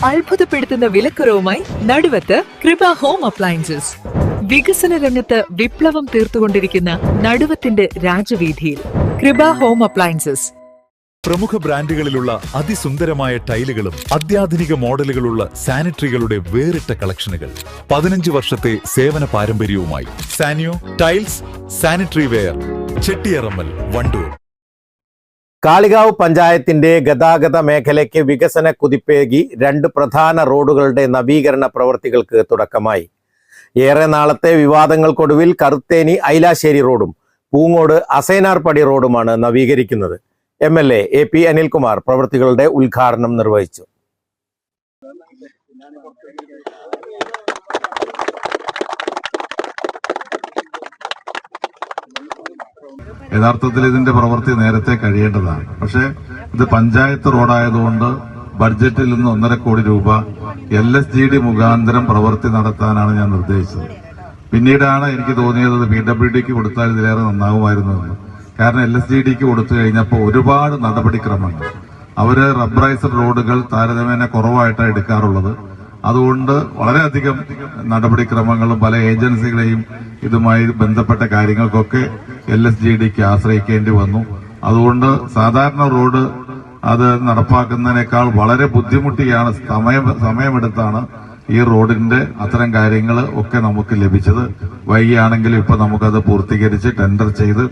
അത്ഭുതപ്പെടുത്തുന്ന വിലക്കുറവുമായി നടുവത്ത് കൃപ home appliances. വികസന രംഗത്ത് വിപ്ലവം തീർത്തുകൊണ്ടിരിക്കുന്ന നടുവത്തിന്റെ രാജവീതിയിൽ കൃപ ഹോം അപ്ലയൻസസ്. പ്രമുഖ ബ്രാൻഡുകളിലുള്ള അതിസുന്ദരമായ ടൈലുകളും അത്യാധുനിക മോഡലുകളുള്ള സാനിറ്ററികളുടെ വേറിട്ട കളക്ഷനുകൾ. 15 വർഷത്തെ സേവന പാരമ്പര്യവുമായി സാനിയോ tiles sanitary ware, Chettiyarammal, Wandoor. Kalikavu പഞ്ചായത്തിന്റെ ഗതാഗത മേഖലയ്ക്ക് വികസന കുതിപ്പേകി 2 പ്രധാന റോഡുകളുടെ നവീകരണ പ്രവൃത്തികൾക്ക് തുടക്കമായി. ഏറെ നാളത്തെ വിവാദങ്ങൾക്കൊടുവിൽ കറുത്തേനി ഐലാശ്ശേരി റോഡും പൂങ്ങോട് അസൈനാർപടി റോഡുമാണ് നവീകരിക്കുന്നത്. MLA AP അനിൽകുമാർ പ്രവൃത്തികളുടെ ഉദ്ഘാടനം നിർവഹിച്ചു. യഥാർത്ഥത്തിൽ ഇതിന്റെ പ്രവൃത്തി നേരത്തെ കഴിയേണ്ടതാണ്. പക്ഷേ ഇത് പഞ്ചായത്ത് റോഡായതുകൊണ്ട് ബഡ്ജറ്റിൽ നിന്ന് 1.5 കോടി രൂപ LSGD മുഖാന്തരം പ്രവൃത്തി നടത്താനാണ് ഞാൻ നിർദ്ദേശിച്ചത്. പിന്നീടാണ് എനിക്ക് തോന്നിയത് PWDക്ക് കൊടുത്താൽ ഇതിലേറെ നന്നാകുമായിരുന്നു എന്ന്. കാരണം LSGDക്ക് കൊടുത്തു കഴിഞ്ഞപ്പോൾ ഒരുപാട് നടപടിക്രമങ്ങൾ, അവര് റബ്ബറൈസ്ഡ് റോഡുകൾ താരതമ്യേന കുറവായിട്ടാണ് എടുക്കാറുള്ളത്. അതുകൊണ്ട് വളരെയധികം നടപടിക്രമങ്ങളും പല ഏജൻസികളെയും ഇതുമായി ബന്ധപ്പെട്ട കാര്യങ്ങൾക്കൊക്കെ LSGDക്ക് ആശ്രയിക്കേണ്ടി വന്നു. അതുകൊണ്ട് സാധാരണ റോഡ് അത് നടപ്പാക്കുന്നതിനേക്കാൾ വളരെ ബുദ്ധിമുട്ടിയാണ്, സമയമെടുത്താണ് ഈ റോഡിന്റെ അത്തരം കാര്യങ്ങൾ ഒക്കെ നമുക്ക് ലഭിച്ചത്. വൈകിയാണെങ്കിലും ഇപ്പൊ നമുക്കത് പൂർത്തീകരിച്ച് ടെൻഡർ ചെയ്ത്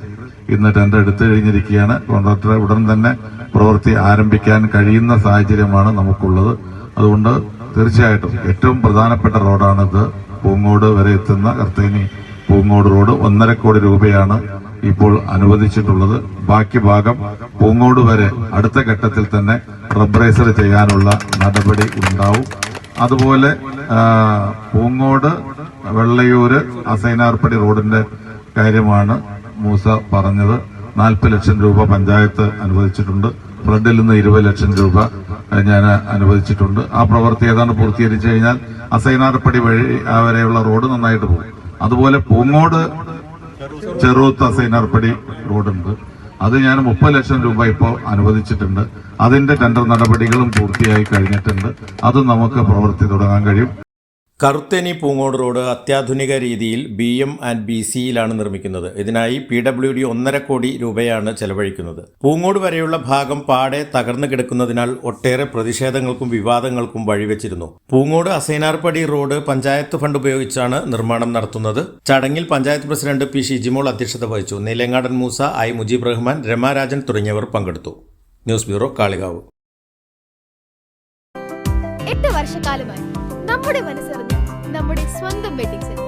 ഇന്ന് ടെൻഡർ എടുത്തു കഴിഞ്ഞിരിക്കുകയാണ്. കോൺട്രാക്ടർ ഉടൻ തന്നെ പ്രവൃത്തി ആരംഭിക്കാൻ കഴിയുന്ന സാഹചര്യമാണ് നമുക്കുള്ളത്. അതുകൊണ്ട് തീർച്ചയായിട്ടും ഏറ്റവും പ്രധാനപ്പെട്ട റോഡാണിത്. പൂങ്ങോട് വരെ എത്തുന്ന കർത്തേനി പൂങ്ങോട് റോഡ് 1.5 കോടി രൂപയാണ് ഇപ്പോൾ അനുവദിച്ചിട്ടുള്ളത്. ബാക്കി ഭാഗം പൂങ്ങോട് വരെ അടുത്ത ഘട്ടത്തിൽ തന്നെ റബ്ബറൈസർ ചെയ്യാനുള്ള നടപടി ഉണ്ടാവും. അതുപോലെ പൂങ്ങോട് വെള്ളയൂര് അസൈനാർപടി റോഡിന്റെ കാര്യമാണ് മൂസ പറഞ്ഞത്. 40 ലക്ഷം രൂപ പഞ്ചായത്ത് അനുവദിച്ചിട്ടുണ്ട്. ഫ്ലഡിൽ നിന്ന് 20 ലക്ഷം രൂപ ഞാൻ അനുവദിച്ചിട്ടുണ്ട്. ആ പ്രവൃത്തി ഏതാണ്ട് പൂർത്തീകരിച്ചു കഴിഞ്ഞാൽ അസൈനാർപടി വഴി വരെയുള്ള റോഡ് നന്നായിട്ട് പോകും. അതുപോലെ പൂങ്ങോട് ചെറുത്ത് അസൈനാർപടി റോഡുണ്ട്, അത് ഞാൻ 30 ലക്ഷം രൂപ ഇപ്പോൾ അനുവദിച്ചിട്ടുണ്ട്. അതിന്റെ ടെൻഡർ നടപടികളും പൂർത്തിയായി കഴിഞ്ഞിട്ടുണ്ട്. അതും നമുക്ക് പ്രവൃത്തി തുടങ്ങാൻ കഴിയും. കറുത്തേനി പൂങ്ങോട് റോഡ് അത്യാധുനിക രീതിയിൽ BM ആൻഡ് BCയിലാണ് നിർമ്മിക്കുന്നത്. ഇതിനായി PWD 1.5 കോടി രൂപയാണ് ചെലവഴിക്കുന്നത്. പൂങ്ങോട് വരെയുള്ള ഭാഗം പാടെ തകർന്നു കിടക്കുന്നതിനാൽ ഒട്ടേറെ പ്രതിഷേധങ്ങൾക്കും വിവാദങ്ങൾക്കും വഴിവെച്ചിരുന്നു. പൂങ്ങോട് അസൈനാർപടി റോഡ് പഞ്ചായത്ത് ഫണ്ട് ഉപയോഗിച്ചാണ് നിർമ്മാണം നടത്തുന്നത്. ചടങ്ങിൽ പഞ്ചായത്ത് പ്രസിഡന്റ് P. ഷിജിമോൾ അധ്യക്ഷത വഹിച്ചു. നീലങ്ങാടൻ മൂസ, I. മുജീബ് റഹ്മാൻ, രമാരാജൻ തുടങ്ങിയവർ പങ്കെടുത്തു. News bureau, Kalikavu. 8 വർഷക്കാലമായി നമ്മുടെ മനസ്സറിഞ്ഞ നമ്മുടെ സ്വന്തം wedding centre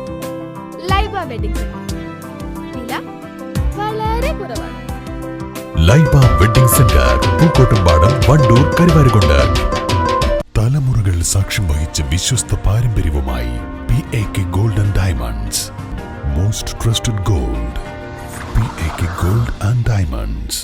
Laiba wedding centre. വില വളരെ കുറവാണ്. Laiba wedding centre, Pookkottumpadam, Wandoor, Karuvarakundu. തലമുറകൾ സാക്ഷ്യം വഹിച്ച വിശ്വസ്ത പാരമ്പര്യവുമായി PAK gold and diamonds. Most trusted gold, PAK gold and diamonds.